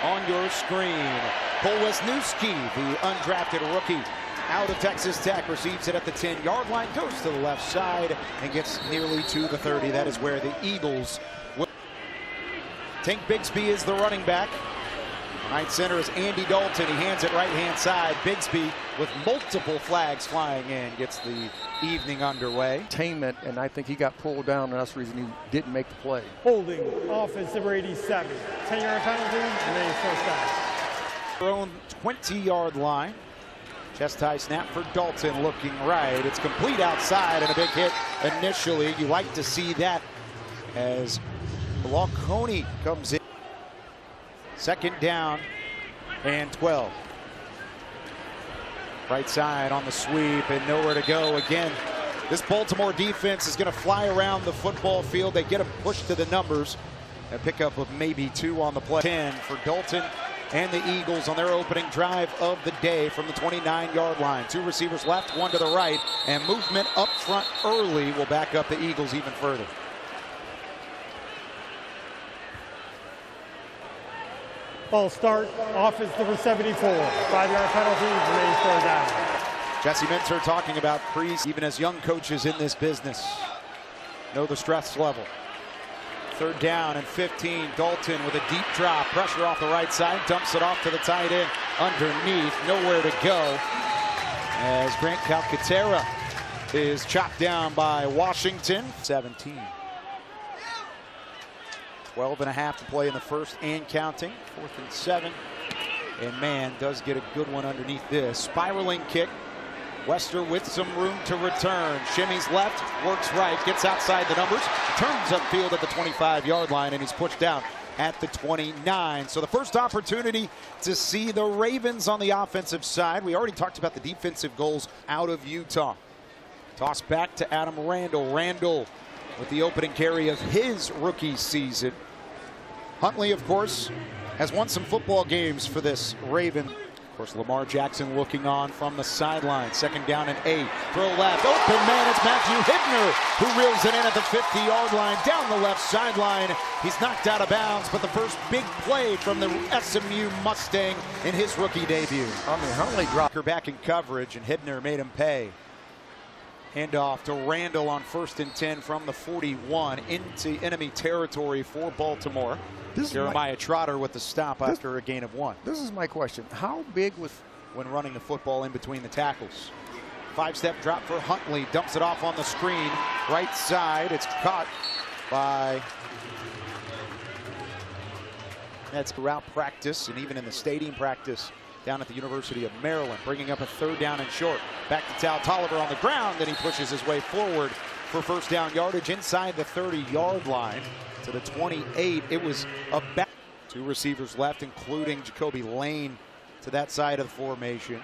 on your screen. Cole Wisniewski, the undrafted rookie out of Texas Tech, receives it at the 10-yard line, goes to the left side, and gets nearly to the 30. That is where the Eagles will. Tank Bigsby is the running back. Right center is Andy Dalton. He hands it right-hand side. Bigsby, with multiple flags flying in, gets the evening underway. Attainment, and I think he got pulled down, and that's the reason he didn't make the play. Holding, offense number 87. 10-yard penalty, and first down. Their own 20-yard line. Chest high snap for Dalton, looking right. It's complete outside, and a big hit initially. You like to see that as Coney comes in. Second down and 12. Right side on the sweep and nowhere to go again. This Baltimore defense is going to fly around the football field. They get a push to the numbers. A pickup of maybe 2 on the play. 10 for Dalton and the Eagles on their opening drive of the day from the 29-yard line. 2 receivers left, 1 to the right, and movement up front early will back up the Eagles even further. Ball start, offense number 74. 5-yard penalty, remains third down. Jesse Minter talking about even as young coaches in this business know the stress level. Third down and 15. Dalton with a deep drop, pressure off the right side, dumps it off to the tight end underneath, nowhere to go. As Grant Calcaterra is chopped down by Washington. 17. 12.5 to play in the first and counting. 4th and 7. And man does get a good one underneath this. Spiraling kick. Wester with some room to return. Shimmies left, works right, gets outside the numbers, turns upfield at the 25-yard line, and he's pushed down at the 29. So the first opportunity to see the Ravens on the offensive side. We already talked about the defensive goals out of Utah. Toss back to Adam Randall. Randall with the opening carry of his rookie season. Huntley, of course, has won some football games for this Raven. Of course, Lamar Jackson looking on from the sideline. Second down and 8. Throw left. Open man. It's Matthew Hibner who reels it in at the 50-yard line. Down the left sideline. He's knocked out of bounds, but the first big play from the SMU Mustang in his rookie debut. Huntley dropped her back in coverage, and Hibner made him pay. Handoff to Randall on 1st and 10 from the 41 into enemy territory for Baltimore. Jeremiah Trotter with the stop after a gain of 1. This is my question. How big was when running the football in between the tackles? 5-step drop for Huntley. Dumps it off on the screen. Right side. It's caught by. That's throughout practice and even in the stadium practice down at the University of Maryland. Bringing up a 3rd down and short. Back to Tal Tolliver on the ground. Then he pushes his way forward for first down yardage inside the 30-yard line. To the 28. It was a back. 2 receivers left, including Jacoby Lane to that side of the formation.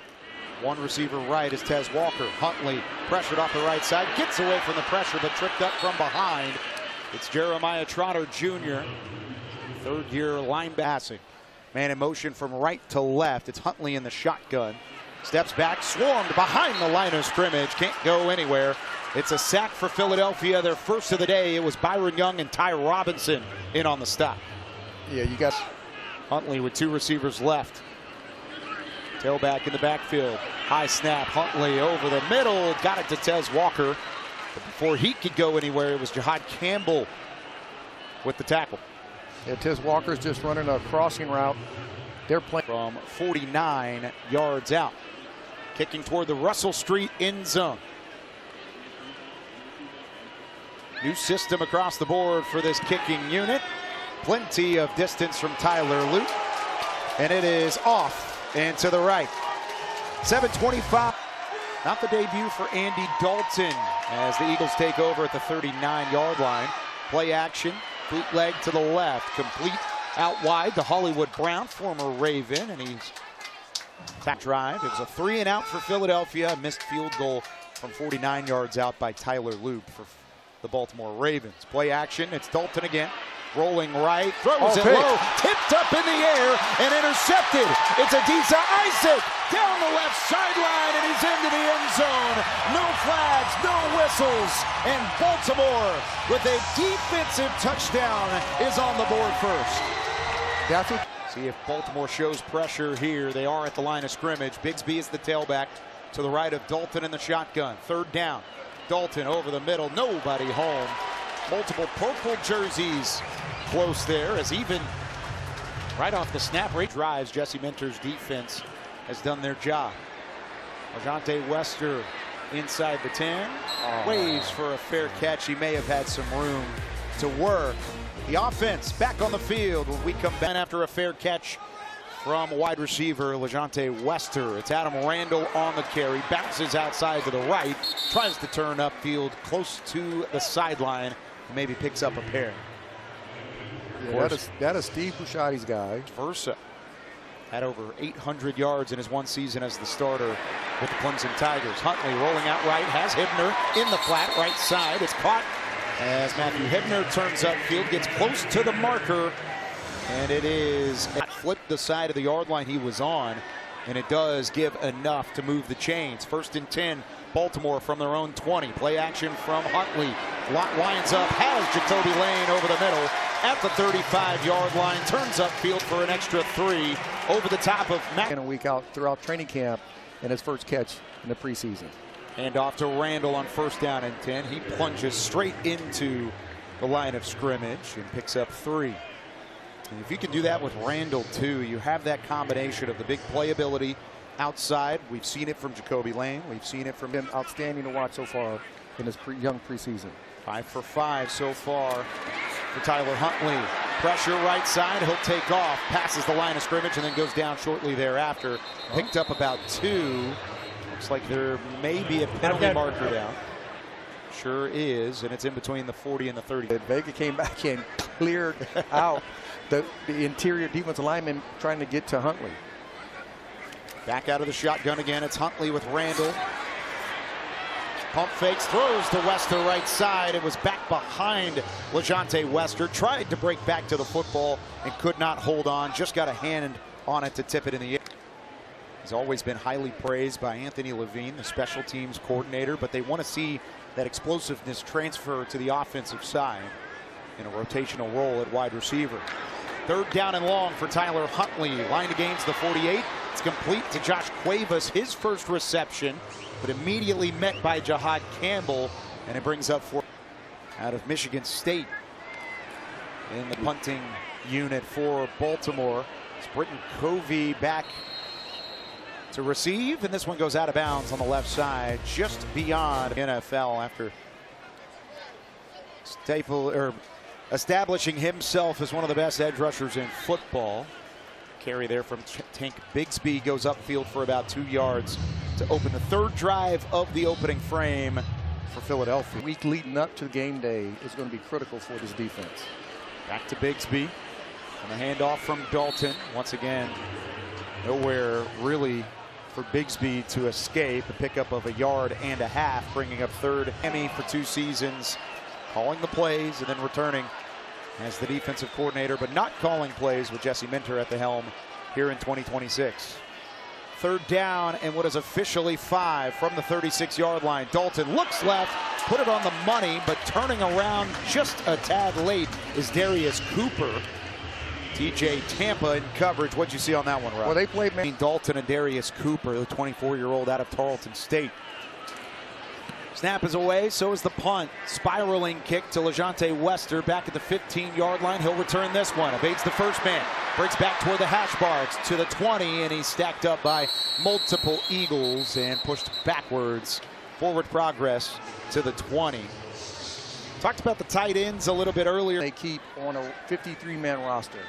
1 receiver right is Tez Walker. Huntley pressured off the right side, gets away from the pressure, but tripped up from behind. It's Jeremiah Trotter Jr., 3rd-year linebacker. Man in motion from right to left. It's Huntley in the shotgun. Steps back, swarmed behind the line of scrimmage. Can't go anywhere. It's a sack for Philadelphia, their first of the day. It was Byron Young and Ty Robinson in on the stop. Yeah, you got Huntley with 2 receivers left. Tailback in the backfield. High snap, Huntley over the middle. Got it to Tez Walker. But before he could go anywhere, it was Jihad Campbell with the tackle. Yeah, Tez Walker's just running a crossing route. They're playing from 49 yards out. Kicking toward the Russell Street end zone. New system across the board for this kicking unit. Plenty of distance from Tyler Luke. And it is off and to the right. 7:25. Not the debut for Andy Dalton as the Eagles take over at the 39-yard line. Play action, bootleg to the left. Complete out wide to Hollywood Brown, former Raven. And he's back drive. It was a 3-and-out for Philadelphia. A missed field goal from 49 yards out by Tyler Loop for the Baltimore Ravens. Play action, it's Dalton again. Rolling right, throws it low, tipped up in the air and intercepted. It's Adisa Isaac down the left sideline and he's into the end zone. No flags, no whistles, and Baltimore with a defensive touchdown is on the board first. See if Baltimore shows pressure here. They are at the line of scrimmage. Bigsby is the tailback to the right of Dalton in the shotgun. Third down. Dalton over the middle. Nobody home. Multiple purple jerseys close there, as even right off the snap rate drives, Jesse Minter's defense has done their job. LeJonte Wester inside the 10. Waves for a fair catch. He may have had some room to work. The offense back on the field when we come back after a fair catch from wide receiver LeJonte Wester. It's Adam Randall on the carry. Bounces outside to the right. Tries to turn upfield close to the sideline. Maybe picks up a pair. Yeah, that is Steve Bouchatti's guy. Versa had over 800 yards in his one season as the starter with the Clemson Tigers. Huntley rolling out right, has Hibner in the flat right side. It's caught as Matthew Hibner turns upfield, gets close to the marker, and it is flipped the side of the yard line he was on, and it does give enough to move the chains. 1st and 10, Baltimore from their own 20. Play action from Huntley. Lines up, has Jacoby Lane over the middle at the 35-yard line. Turns upfield for an extra 3 over the top of Matt. And a week out throughout training camp and his first catch in the preseason. And off to Randall on 1st down and 10. He plunges straight into the line of scrimmage and picks up 3. And if you can do that with Randall too, you have that combination of the big playability outside. We've seen it from Jacoby Lane. We've seen it from him. Outstanding to watch so far in his young preseason. 5 for 5 so far for Tyler Huntley. Pressure right side. He'll take off. Passes the line of scrimmage and then goes down shortly thereafter. Picked up about 2. Looks like there may be a penalty marker down. Sure is, and it's in between the 40 and the 30. Vega came back and cleared out the interior defensive lineman trying to get to Huntley. Back out of the shotgun again. It's Huntley with Randall. Pump fakes, throws to Wester right side. It was back behind LeJonte Wester. Tried to break back to the football and could not hold on. Just got a hand on it to tip it in the air. He's always been highly praised by Anthony Levine, the special teams coordinator, but they want to see that explosiveness transfer to the offensive side in a rotational role at wide receiver. 3rd down and long for Tyler Huntley. Line against the 48. It's complete to Josh Cuevas, his first reception, but immediately met by Jahad Campbell, and it brings up 4 out of Michigan State in the punting unit for Baltimore. It's Britton Covey back to receive, and this one goes out of bounds on the left side, just beyond NFL after establishing himself as one of the best edge rushers in football. Carry there from Tank Bigsby goes upfield for about 2 yards to open the 3rd drive of the opening frame for Philadelphia. Week leading up to game day is going to be critical for this defense. Back to Bigsby, and the handoff from Dalton. Once again, nowhere really for Bigsby to escape. A pickup of 1.5 yards, bringing up 3rd. Miami for 2 seasons, calling the plays and then returning as the defensive coordinator, but not calling plays with Jesse Minter at the helm here in 2026. 3rd down and what is officially 5 from the 36-yard line. Dalton looks left, put it on the money, but turning around just a tad late is Darius Cooper. TJ Tampa in coverage. What'd you see on that one, Rob? Well, they played Dalton and Darius Cooper, the 24-year-old out of Tarleton State. Snap is away, so is the punt. Spiraling kick to LeJonte Wester back at the 15-yard line. He'll return this one. Evades the first man. Breaks back toward the hash bars to the 20, and he's stacked up by multiple Eagles and pushed backwards. Forward progress to the 20. Talked about the tight ends a little bit earlier. They keep on a 53-man roster.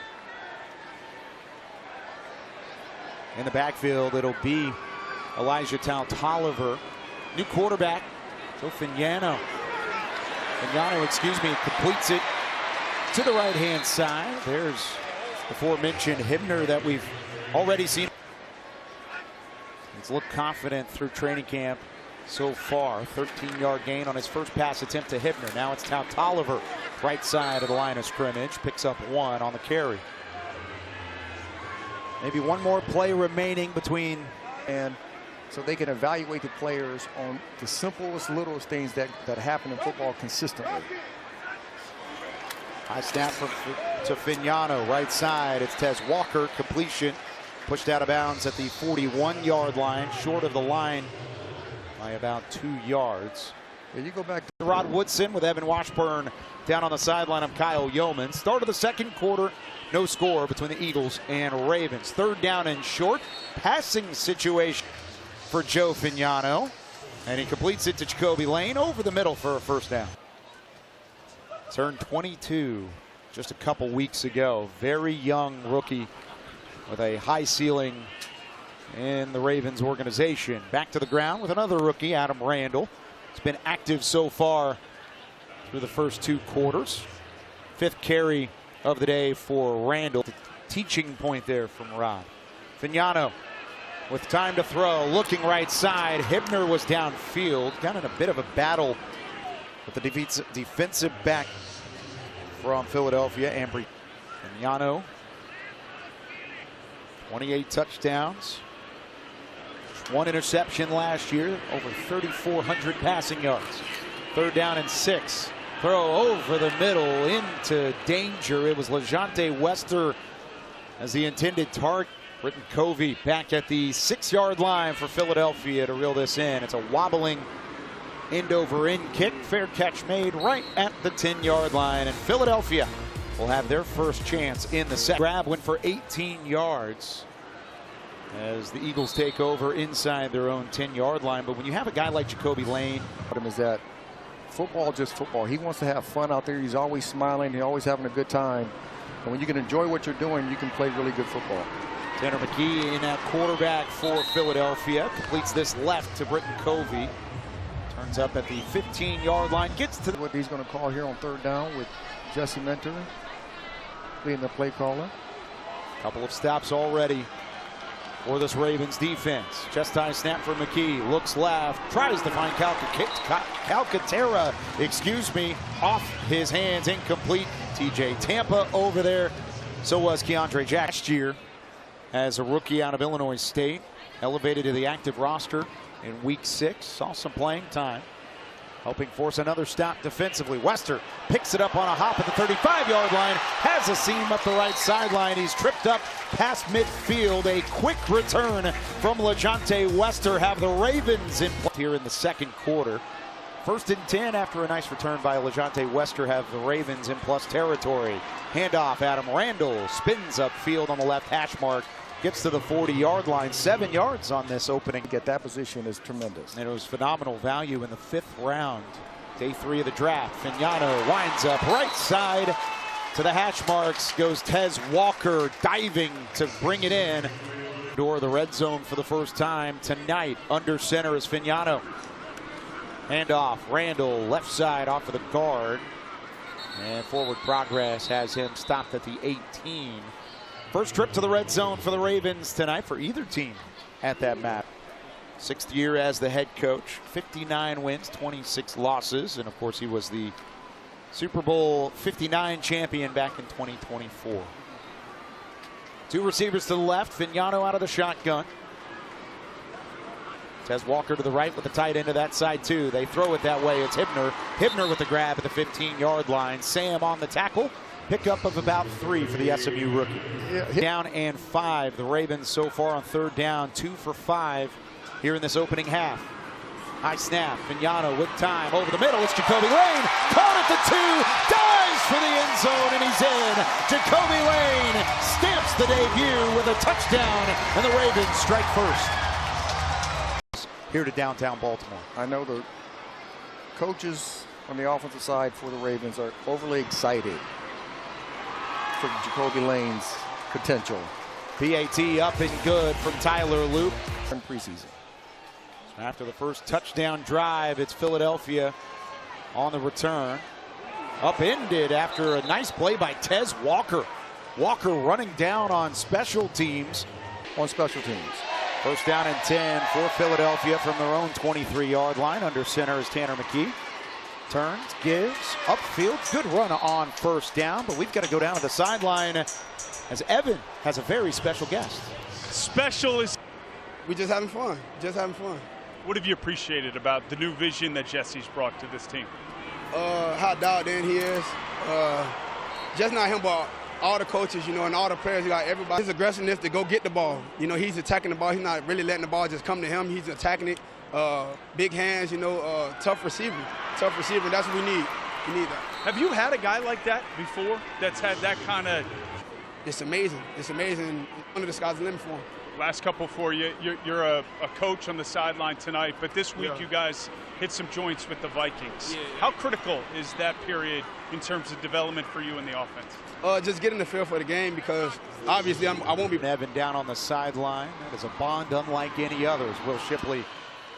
In the backfield, it'll be Elijah Tolliver. New quarterback, Joe Fignano, completes it to the right-hand side. There's the aforementioned Hibner that we've already seen. He's looked confident through training camp so far. 13-yard gain on his first pass attempt to Hibner. Now it's Tolliver, right side of the line of scrimmage. Picks up 1 on the carry. Maybe one more play remaining between, and so they can evaluate the players on the simplest, littlest things that happen in football consistently. High snap to Fignano, right side. It's Tez Walker, completion. Pushed out of bounds at the 41-yard line, short of the line by about 2 yards. Yeah, you go back to Rod Woodson with Evan Washburn down on the sideline of Kyle Yeoman. Start of the second quarter, no score between the Eagles and Ravens. Third down and short, passing situation for Joe Fignano. And he completes it to Jacoby Lane over the middle for a first down. Turned 22 just a couple weeks ago. Very young rookie with a high ceiling in the Ravens organization. Back to the ground with another rookie, Adam Randall. He's been active so far through the first 2 quarters. 5th carry of the day for Randall. The teaching point there from Rod. Fignano with time to throw, looking right side. Hibner was downfield, got in a bit of a battle with the defensive back from Philadelphia, Ambry. Fignano, 28 touchdowns, 1 interception last year, over 3,400 passing yards. Third down and 6. Throw over the middle into danger. It was LeJante Wester as the intended target. Britton Covey back at the 6-yard line for Philadelphia to reel this in. It's a wobbling end over end kick. Fair catch made right at the 10-yard line. And Philadelphia will have their first chance in the second. Grab went for 18 yards as the Eagles take over inside their own 10-yard line. But when you have a guy like Jacoby Lane, is that football just football. He wants to have fun out there. He's always smiling. He's always having a good time. And when you can enjoy what you're doing, you can play really good football. Tanner McKee in at quarterback for Philadelphia. Completes this left to Britton Covey. Turns up at the 15-yard line. Gets to what he's going to call here on third down with Jesse Mentor being the play caller. Couple of stops already for this Ravens defense. Chest high snap for McKee. Looks left. Tries to find Calcaterra, off his hands. Incomplete. TJ Tampa over there. So was Keandre Jackson last year as a rookie out of Illinois State. Elevated to the active roster in week 6. Saw some playing time. Helping force another stop defensively. Wester picks it up on a hop at the 35-yard line. Has a seam up the right sideline. He's tripped up past midfield. A quick return from LeJante Wester. Have the Ravens in play here in the second quarter. 1st and 10 after a nice return by LeJante Wester. Have the Ravens in plus territory. Handoff, Adam Randall spins upfield on the left hash mark. Gets to the 40-yard line. 7 yards on this opening. Get that position is tremendous. And it was phenomenal value in the 5th round. Day 3 of the draft. Fignano winds up right side to the hash marks. Goes Tez Walker diving to bring it in. Door of the red zone for the first time tonight. Under center is Fignano. Handoff, Randall left side off of the guard. And forward progress has him stopped at the 18. First trip to the red zone for the Ravens tonight for either team at that map. 6th year as the head coach. 59 wins, 26 losses. And of course he was the Super Bowl 59 champion back in 2024. 2 receivers to the left. Fignano out of the shotgun. Tez Walker to the right with the tight end to that side too. They throw it that way. It's Hibner. Hibner with the grab at the 15-yard line. Sam on the tackle. Pickup of about 3 for the SMU rookie. Down and 5. The Ravens so far on third down. 2 for 5 here in this opening half. High snap. Fignano with time over the middle. It's Jacoby Lane. Caught at the 2. Dives for the end zone and he's in. Jacoby Lane stamps the debut with a touchdown and the Ravens strike first. Here to downtown Baltimore. I know the coaches on the offensive side for the Ravens are overly excited for Jacoby Lane's potential. PAT up and good from Tyler Loop. In preseason. After the first touchdown drive, it's Philadelphia on the return. Upended after a nice play by Tez Walker. Walker running down on special teams. First down and 10 for Philadelphia from their own 23-yard line. Under center is Tanner McKee. Turns, gives, upfield. Good run on first down, but we've got to go down to the sideline as Evan has a very special guest. Special is... We're just having fun. What have you appreciated about the new vision that Jesse's brought to this team? How dialed in he is. Just not him, but all the coaches, and all the players, everybody. His aggressiveness to go get the ball. He's attacking the ball. He's not really letting the ball just come to him. He's attacking it. Big hands, tough receiver. Tough receiver. That's what we need. We need that. Have you had a guy like that before that's had that kind of? It's amazing. It's amazing. Under the sky's the limit for him. Last couple for you. You're a coach on the sideline tonight, but this week you guys hit some joints with the Vikings. How critical is that period in terms of development for you in the offense? Just getting the feel for the game, because obviously I won't be. Evan down on the sideline. That is a bond unlike any others. Will Shipley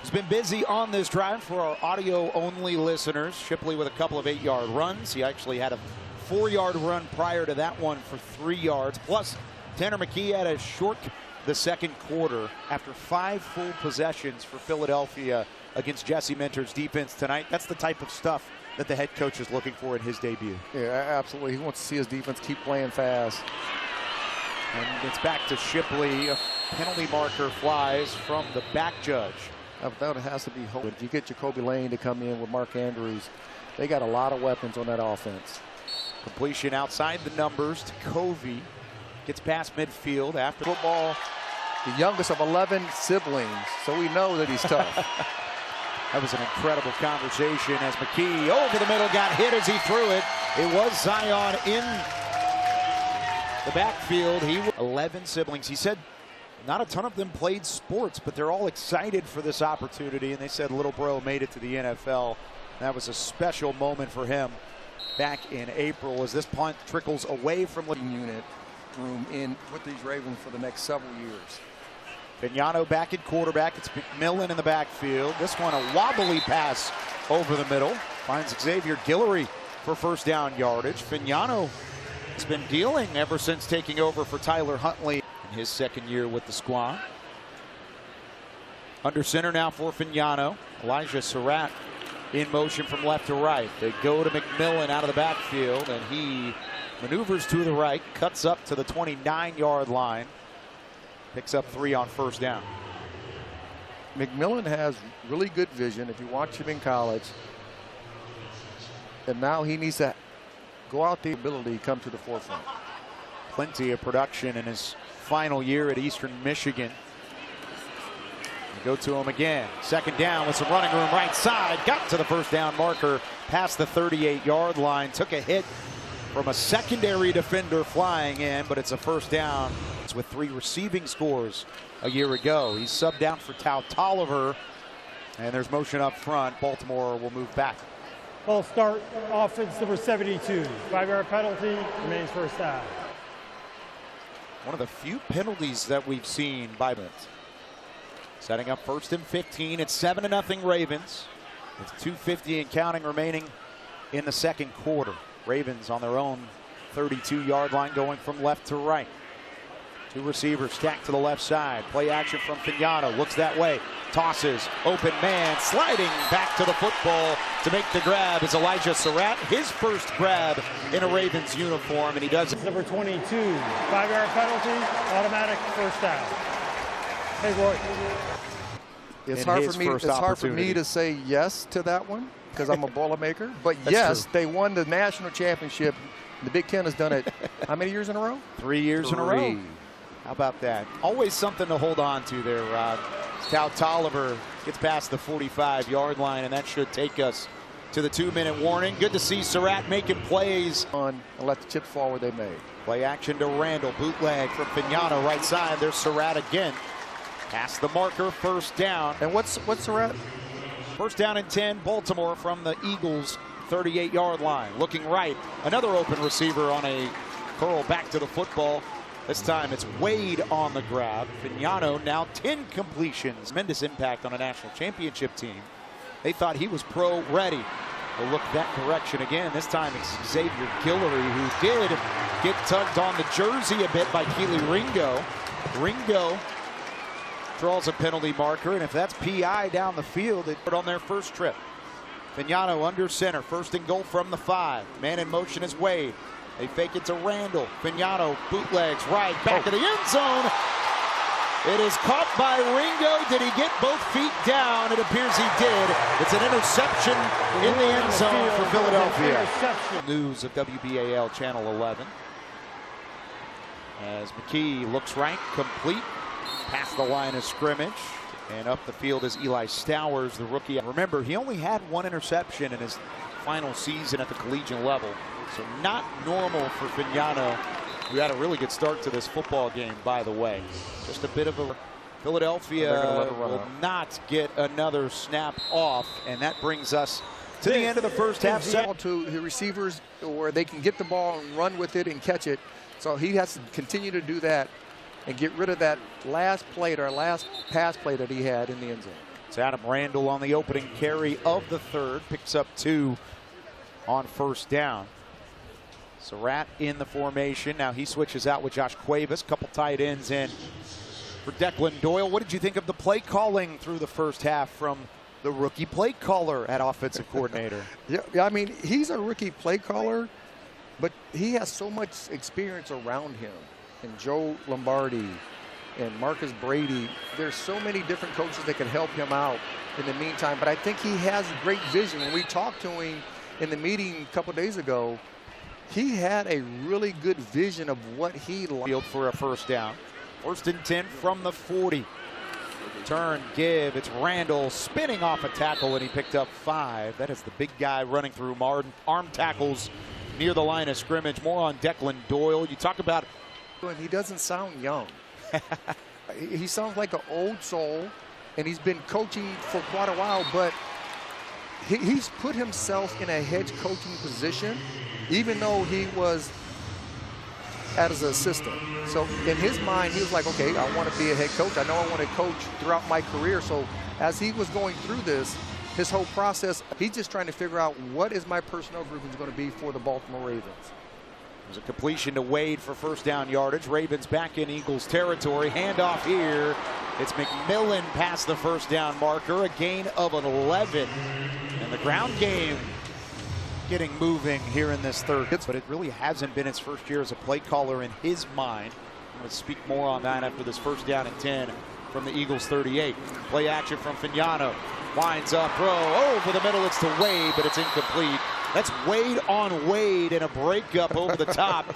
has been busy on this drive for our audio-only listeners. Shipley with a couple of 8-yard runs. He actually had a 4-yard run prior to that one for 3 yards. Plus, Tanner McKee had a short the second quarter after 5 full possessions for Philadelphia against Jesse Minter's defense tonight. That's the type of stuff that the head coach is looking for in his debut. Yeah, absolutely. He wants to see his defense keep playing fast. And it's back to Shipley. A penalty marker flies from the back judge. That has to be hope. If you get Jacoby Lane to come in with Mark Andrews, they got a lot of weapons on that offense. Completion outside the numbers to Covey. Gets past midfield after football. The youngest of 11 siblings, so we know that he's tough. That was an incredible conversation as McKee over the middle got hit as he threw it. It was Zion in the backfield. 11 siblings. He said not a ton of them played sports, but they're all excited for this opportunity. And they said little bro made it to the NFL. That was a special moment for him back in April as this punt trickles away from the unit room in with these Ravens for the next several years. Vignano back at quarterback. It's McMillan in the backfield. This one a wobbly pass over the middle. Finds Xavier Guillory for first down yardage. Vignano has been dealing ever since taking over for Tyler Huntley in his second year with the squad. Under center now for Vignano. Elijah Surratt in motion from left to right. They go to McMillan out of the backfield, and he maneuvers to the right, cuts up to the 29-yard line, picks up 3 on first down. McMillan has really good vision if you watch him in college. And now he needs to go out the ability to come to the forefront. Plenty of production in his final year at Eastern Michigan. Go to him again. Second down with some running room right side. Got to the first down marker past the 38-yard line. Took a hit from a secondary defender flying in, but it's a first down. It's with 3 receiving scores a year ago. He's subbed out for Tao Tolliver, and there's motion up front. Baltimore will move back. Ball start, offense number 72. 5-yard penalty, remains first down. One of the few penalties that we've seen by Vince. Setting up 1st and 15. It's 7-0 Ravens with 2:50 and counting remaining in the second quarter. Ravens on their own 32-yard line going from left to right. 2 receivers stacked to the left side. Play action from Vignano. Looks that way. Tosses. Open man. Sliding back to the football to make the grab is Elijah Surratt. His first grab in a Ravens uniform, and he does it. Number 22. 5-yard penalty. Automatic first down. Hey, Roy. It's hard for me to say yes to that one because I'm a Boilermaker. But yes, true. They won the national championship. The Big Ten has done it how many years in a row? 3 years in a row. How about that? Always something to hold on to there, Rod. Tao Tolliver gets past the 45-yard line, and that should take us to the 2-minute warning. Good to see Surratt making plays. And let the chips fall where they may. Play action to Randall. Bootleg from Vignano right side. There's Surratt again. Past the marker, first down. And what's Surratt? First down and 10, Baltimore from the Eagles' 38-yard line. Looking right, another open receiver on a curl back to the football. This time it's Wade on the grab. Vignano now 10 completions. Tremendous impact on a national championship team. They thought he was pro ready. They'll look that direction again. This time it's Xavier Guillory, who did get tugged on the jersey a bit by Keely Ringo. Ringo draws a penalty marker, and if that's PI down the field, they put on their first trip. Vignano under center, 1st and goal from the 5. Man in motion is Wade. They fake it to Randall. Vignano bootlegs right back of the end zone. It is caught by Ringo. Did he get both feet down? It appears he did. It's an interception in the end zone for Philadelphia. News of WBAL Channel 11. As McKee looks right, complete, past the line of scrimmage, and up the field is Eli Stowers, the rookie. Remember, he only had one interception in his final season at the collegiate level, so not normal for Fignano, who had a really good start to this football game, by the way. Just a bit of a Philadelphia will not get another snap off, and that brings us to the end of the first half. To the receivers where they can get the ball and run with it and catch it. So he has to continue to do that and get rid of that last play or last pass play that he had in the end zone. It's Adam Randall on the opening carry of the third, picks up 2 on first down. Surratt in the formation. Now he switches out with Josh Cuevas, couple tight ends in for Declan Doyle. What did you think of the play calling through the first half from the rookie play caller at offensive coordinator? Yeah, I mean, he's a rookie play caller, but he has so much experience around him. And Joe Lombardi and Marcus Brady, there's so many different coaches that can help him out in the meantime. But I think he has great vision. When we talked to him in the meeting a couple days ago, he had a really good vision of what he liked. For a first down. 1st and 10 from the 40. Turn, give, it's Randall spinning off a tackle, and he picked up 5. That is the big guy running through arm tackles near the line of scrimmage. More on Declan Doyle. You talk about... And he doesn't sound young. He sounds like an old soul, and he's been coaching for quite a while, but he's put himself in a head coaching position, even though he was as an assistant. So in his mind, he was like, okay, I want to be a head coach. I know I want to coach throughout my career. So as he was going through this, his whole process, he's just trying to figure out what is my personnel group is going to be for the Baltimore Ravens. There's a completion to Wade for first down yardage. Ravens back in Eagles territory. Handoff here. It's McMillan past the first down marker. A gain of an 11. And the ground game getting moving here in this third. But it really hasn't been his first year as a play caller in his mind. I'm going to speak more on that after this first down and 10 from the Eagles 38. Play action from Fignano. Winds up, throw over the middle. It's to Wade, but it's incomplete. That's Wade on Wade in a breakup over the top.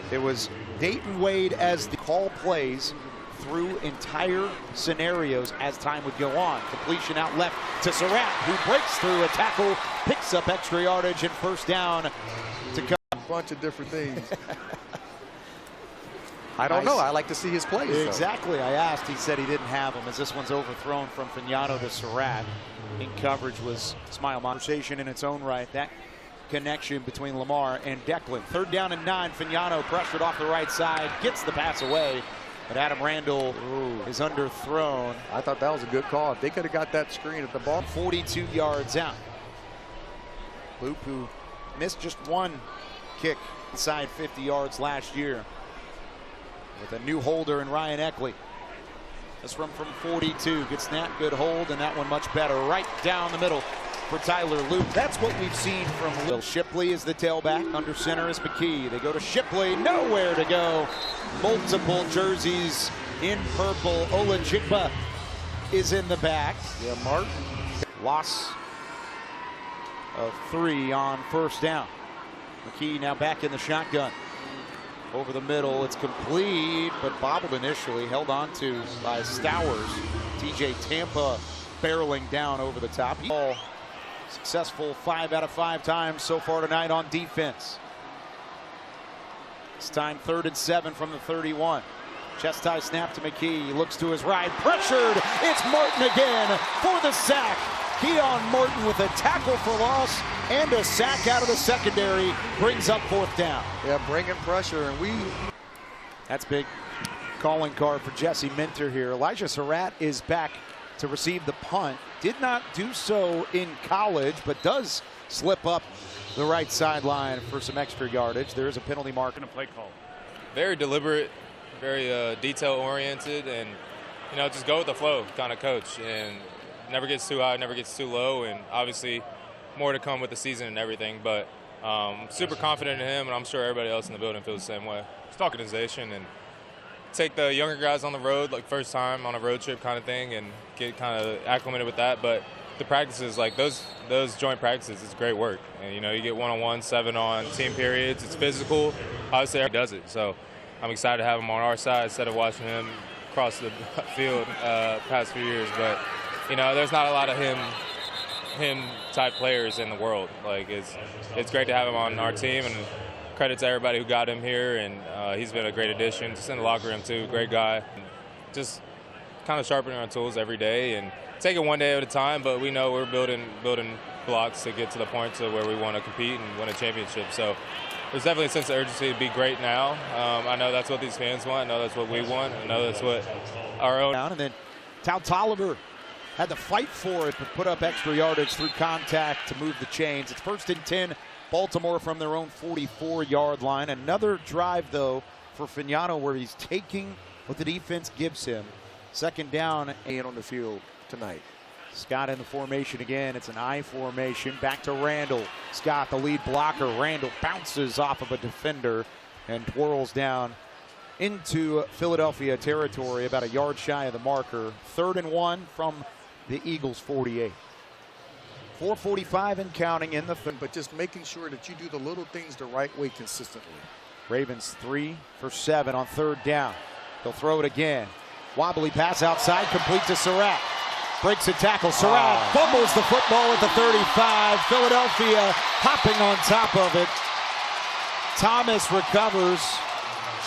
It was Dayton Wade as the call plays through entire scenarios as time would go on. Completion out left to Surratt, who breaks through a tackle, picks up extra yardage, and first down to come. A bunch of different things. I don't know. I like to see his plays. Exactly. Though. I asked. He said he didn't have them, as this one's overthrown from Fignano to Surratt. In coverage was Smile. Conversation in its own right. That connection between Lamar and Declan. 3rd down and 9. Fignano pressured off the right side, gets the pass away, but Adam Randall is underthrown. I thought that was a good call. If they could have got that screen at the ball. 42 yards out. Loop, who missed just one kick inside 50 yards last year, with a new holder in Ryan Eckley. This one from 42. Good snap, good hold, and that one much better. Right down the middle for Tyler Loop. That's what we've seen from Will. Shipley is the tailback. Under center is McKee. They go to Shipley. Nowhere to go. Multiple jerseys in purple. Olajigba is in the back. Yeah, Martin. Loss of 3 on first down. McKee now back in the shotgun. Over the middle, it's complete, but bobbled initially, held on to by Stowers. TJ Tampa barreling down over the top. All successful 5 out of 5 times so far tonight on defense. This time 3rd and 7 from the 31. Chest tie snap to McKee. He looks to his right, pressured. It's Martin again for the sack. Keon Martin with a tackle for loss and a sack out of the secondary brings up 4th down. Yeah, bringing pressure, and that's big calling card for Jesse Minter here. Elijah Surratt is back to receive the punt. Did not do so in college, but does slip up the right sideline for some extra yardage. There is a penalty mark and a play call. Very deliberate, very detail-oriented, and just go with the flow kind of coach. And never gets too high, never gets too low, and obviously more to come with the season and everything. But super confident in him, and I'm sure everybody else in the building feels the same way. Just organization and take the younger guys on the road, like first time on a road trip kind of thing, and get kind of acclimated with that. But the practices, like those joint practices, it's great work. And you get 1-on-1, 7-on team periods. It's physical. Obviously, everybody does it. So I'm excited to have him on our side instead of watching him across the field past few years. But, you know, there's not a lot of him type players in the world. Like, it's great to have him on our team, and credit to everybody who got him here, and he's been a great addition. Just in the locker room too, great guy. Just kind of sharpening our tools every day and take it one day at a time, but we know we're building blocks to get to the point to where we want to compete and win a championship. So there's definitely a sense of urgency to be great now. I know that's what these fans want. I know that's what we want. I know that's what our own. And then Tolliver had to fight for it, but put up extra yardage through contact to move the chains. It's 1st and 10, Baltimore from their own 44-yard line. Another drive, though, for Fignano where he's taking what the defense gives him. 2nd down And on the field tonight. Scott in the formation again. It's an I formation. Back to Randall. Scott, the lead blocker. Randall bounces off of a defender and twirls down into Philadelphia territory, about a yard shy of the marker. 3rd and 1 from the Eagles' 48. 4:45 and counting in the third. But just making sure that you do the little things the right way consistently. Ravens 3 for 7 on 3rd down. They'll throw it again. Wobbly pass outside, complete to Surratt. Breaks a tackle. Surratt fumbles the football at the 35. Philadelphia hopping on top of it. Thomas recovers.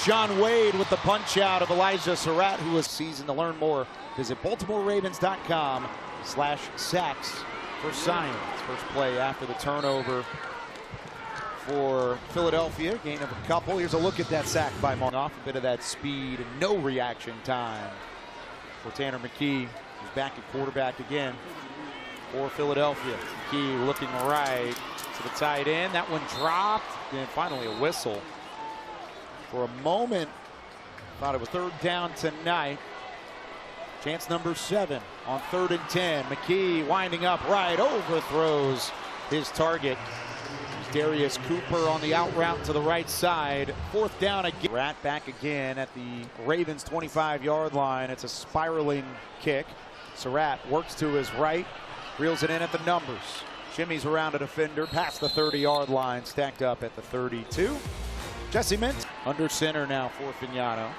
Sean Wade with the punch out of Elijah Surratt, who was seasoned. To learn more, visit BaltimoreRavens.com/sacks for science. First play after the turnover for Philadelphia. Gain of a couple. Here's a look at that sack by Martin. Off a bit of that speed and no reaction time for Tanner McKee, who's back at quarterback again for Philadelphia. McKee looking right to the tight end. That one dropped. And finally a whistle. For a moment, thought it was 3rd down tonight. Chance number 7 on 3rd and 10. McKee winding up right, overthrows his target. Darius Cooper on the out route to the right side. 4th down again. Rat back again at the Ravens 25-yard line. It's a spiraling kick. Surratt works to his right, reels it in at the numbers. Shimmies around a defender past the 30-yard line, stacked up at the 32. Jesse Mint under center now for Fignano.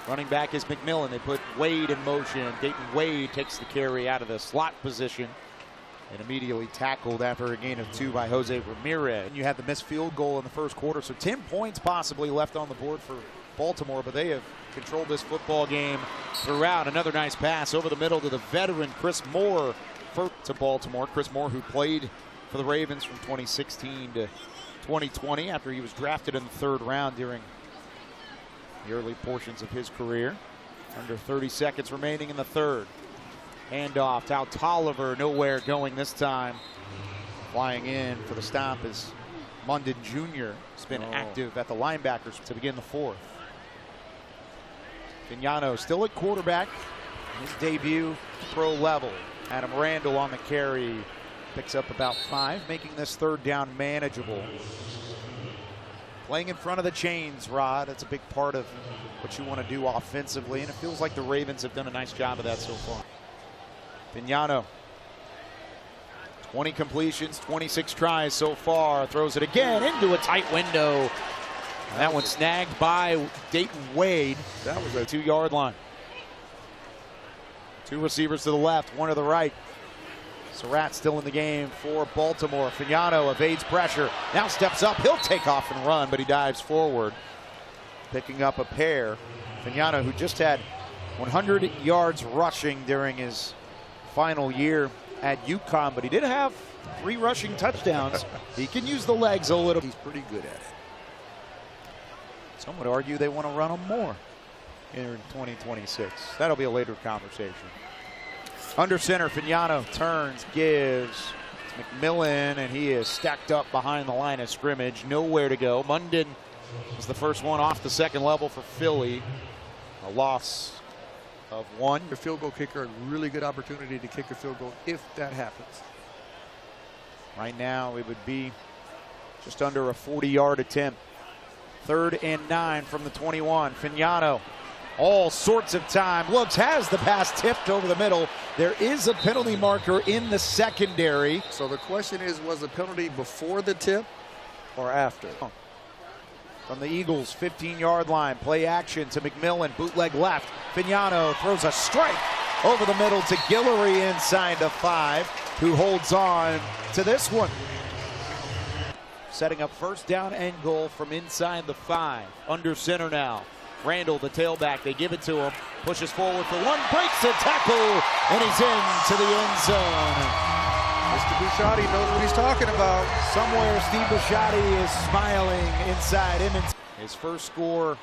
Running back is McMillan. They put Wade in motion. Dayton Wade takes the carry out of the slot position and immediately tackled after a gain of 2 by Jose Ramirez. And you had the missed field goal in the first quarter, so 10 points possibly left on the board for Baltimore, but they have controlled this football game throughout. Another nice pass over the middle to the veteran Chris Moore to Baltimore. Chris Moore, who played for the Ravens from 2016 to 2020 after he was drafted in the 3rd round during the early portions of his career. Under 30 seconds remaining in the 3rd. Handoff to Tolliver, nowhere going this time. Flying in for the stop is Munden Jr. has been active at the linebackers to begin the 4th. Fignano still at quarterback. His debut pro level. Adam Randall on the carry. Picks up about 5, making this 3rd down manageable. Playing in front of the chains, Rod. That's a big part of what you want to do offensively, and it feels like the Ravens have done a nice job of that so far. Fignano, 20 completions, 26 tries so far. Throws it again into a tight window. And that one snagged by Dayton Wade. That was a 2-yard line. 2 receivers to the left, 1 to the right. Surratt still in the game for Baltimore. Fignano evades pressure. Now steps up. He'll take off and run, but he dives forward, picking up a pair. Fignano, who just had 100 yards rushing during his final year at UConn, but he did have 3 rushing touchdowns. He can use the legs a little. He's pretty good at it. Some would argue they want to run him more in 2026. That'll be a later conversation. Under center, Fignano turns, gives to McMillan, and he is stacked up behind the line of scrimmage. Nowhere to go. Munden was the first one off the 2nd level for Philly. A loss of 1. The field goal kicker, a really good opportunity to kick a field goal if that happens. Right now, it would be just under a 40-yard attempt. 3rd and 9 from the 21. Fignano, all sorts of time. Looks, has the pass tipped over the middle. There is a penalty marker in the secondary. So the question is, was the penalty before the tip or after? from the Eagles' 15-yard line. Play action to McMillan, bootleg left. Fignano throws a strike over the middle to Guillory inside the 5, who holds on to this one. Setting up first down and goal from inside the 5. Under center now. Randall, the tailback, they give it to him. Pushes forward for one, breaks a tackle, and he's into the end zone. Mr. Bisciotti knows what he's talking about. Somewhere Steve Bisciotti is smiling inside him. His first score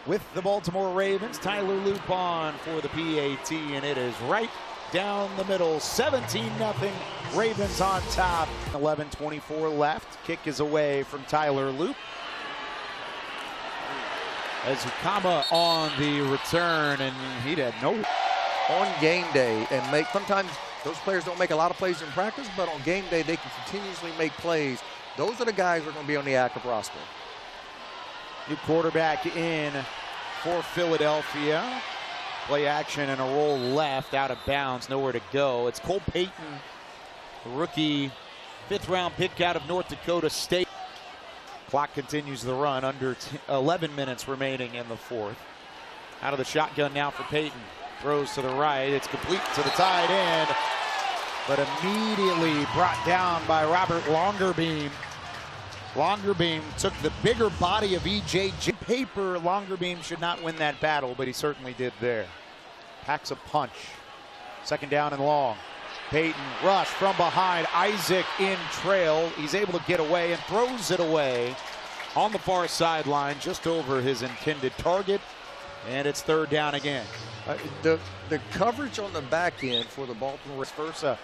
with the Baltimore Ravens. Tyler Loop on for the PAT, and it is right down the middle. 17-0 Ravens on top. 11:24 left. Kick is away from Tyler Loop. As Ukama on the return, and he had no. On game day, and sometimes those players don't make a lot of plays in practice, but on game day they can continuously make plays. Those are the guys who are going to be on the active roster. New quarterback in for Philadelphia. Play action and a roll left, out of bounds, nowhere to go. It's Cole Payton, the rookie, 5th-round pick out of North Dakota State. Clock continues the run, under 11 minutes remaining in the 4th. Out of the shotgun now for Payton. Throws to the right. It's complete to the tight end, but immediately brought down by Robert Longerbeam. Longerbeam took the bigger body of E.J. Paper. Longerbeam should not win that battle, but he certainly did there. Packs a punch. 2nd down and long. Payton rush from behind. Isaac in trail. He's able to get away and throws it away on the far sideline, just over his intended target. And it's 3rd down again. The coverage on the back end for the Baltimore Versa.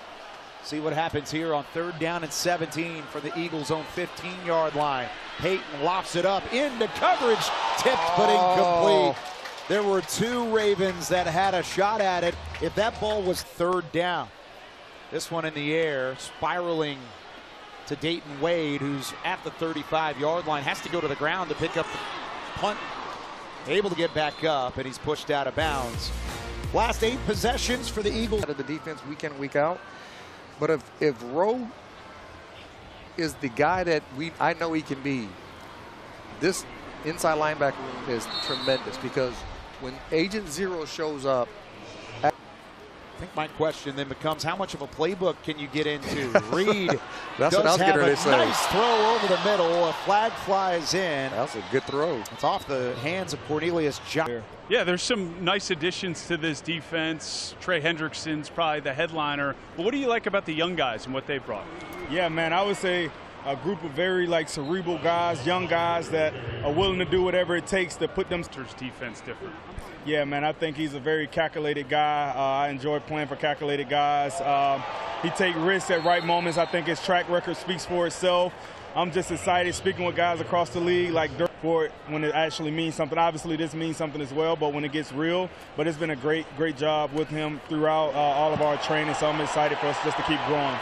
See what happens here on 3rd down and 17 for the Eagles' own 15-yard line. Payton lofts it up into coverage, tipped but incomplete. There were 2 Ravens that had a shot at it. If that ball was 3rd down, this one in the air, spiraling to Dayton Wade, who's at the 35-yard line, has to go to the ground to pick up the punt. Able to get back up, and he's pushed out of bounds. Last 8 possessions for the Eagles. Out of the defense week in, week out. But if Rowe is the guy that I know he can be, this inside linebacker room is tremendous, because when Agent Zero shows up, I think my question then becomes, how much of a playbook can you get into? Reed That's does what I was have getting ready a to say. nice throw over the middle. A flag flies in. That's a good throw. It's off the hands of Cornelius Johnson. Yeah, there's some nice additions to this defense. Trey Hendrickson's probably the headliner. But what do you like about the young guys and what they brought? Yeah, man, I would say a group of very cerebral guys, young guys that are willing to do whatever it takes to put them. Defense different. Yeah, man, I think he's a very calculated guy. I enjoy playing for calculated guys. He takes risks at right moments. I think his track record speaks for itself. I'm just excited speaking with guys across the league like Dirk for it when it actually means something. Obviously, this means something as well, but when it gets real. But it's been a great job with him throughout all of our training, so I'm excited for us just to keep growing.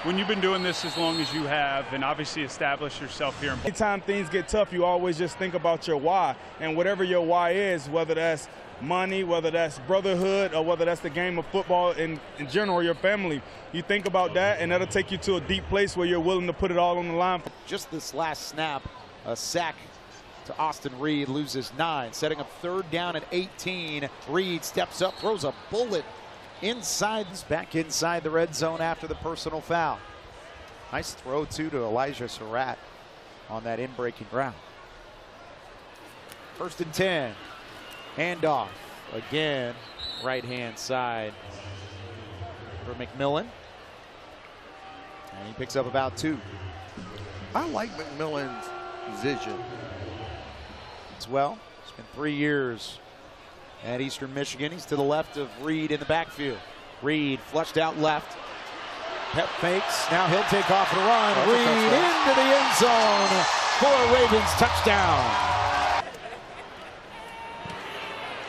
When you've been doing this as long as you have and obviously established yourself here in Baltimore. Anytime things get tough, you always just think about your why. And whatever your why is, whether that's money, whether that's brotherhood, or whether that's the game of football in general, your family, you think about that, and that'll take you to a deep place where you're willing to put it all on the line. Just this last snap, a sack to Austin Reed, loses 9. Setting up 3rd down at 18. Reed steps up, throws a bullet inside, back inside the red zone after the personal foul. Nice throw, too, to Elijah Surratt on that in-breaking route. 1st and 10. Handoff again, right-hand side for McMillan. And he picks up about 2. I like McMillan's vision as well. It's been 3 years at Eastern Michigan. He's to the left of Reed in the backfield. Reed flushed out left. Pep fakes. Now he'll take off and run. Reed into the end zone for a Ravens touchdown.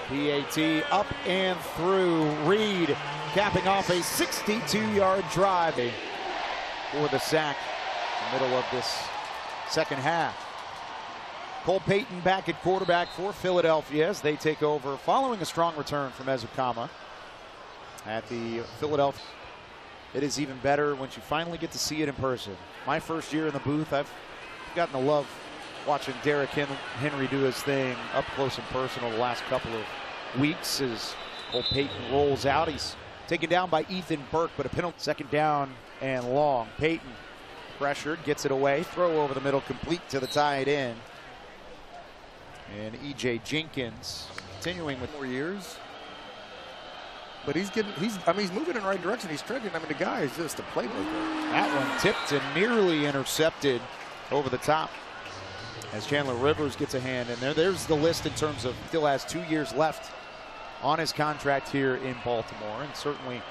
PAT up and through. Reed capping off a 62-yard drive for the sack in the middle of this second half. Cole Payton back at quarterback for Philadelphia as they take over following a strong return from Ezukama at the Philadelphia. It is even better once you finally get to see it in person. My first year in the booth, I've gotten to love Watching Derrick Henry do his thing up close and personal the last couple of weeks as Cole Payton rolls out. He's taken down by Ethan Burke, but a penalty. Second down and long. Payton pressured, gets it away, throw over the middle, complete to the tight end. And E.J. Jenkins continuing with 4 years. But he's moving in the right direction. He's trending. The guy is just a playmaker. That one tipped and nearly intercepted over the top as Chandler Rivers gets a hand in there. There's the list in terms of still has 2 years left on his contract here in Baltimore, and certainly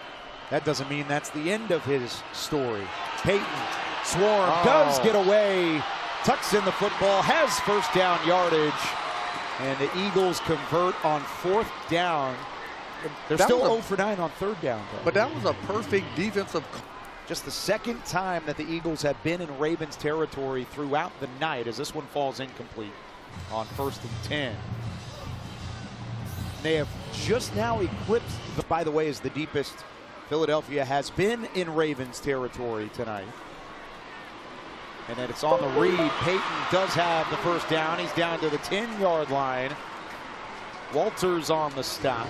that doesn't mean that's the end of his story. Payton, Swarm does get away, tucks in the football, has first down yardage, and the Eagles convert on 4th down. They're still 0 for 9 on 3rd down, though. But that was a perfect defensive. Just the second time that the Eagles have been in Ravens territory throughout the night, as this one falls incomplete on 1st and 10. They have just now eclipsed, by the way, is the deepest Philadelphia has been in Ravens territory tonight. And then it's on the read. Payton does have the first down. He's down to the 10-yard line. Walters on the stop.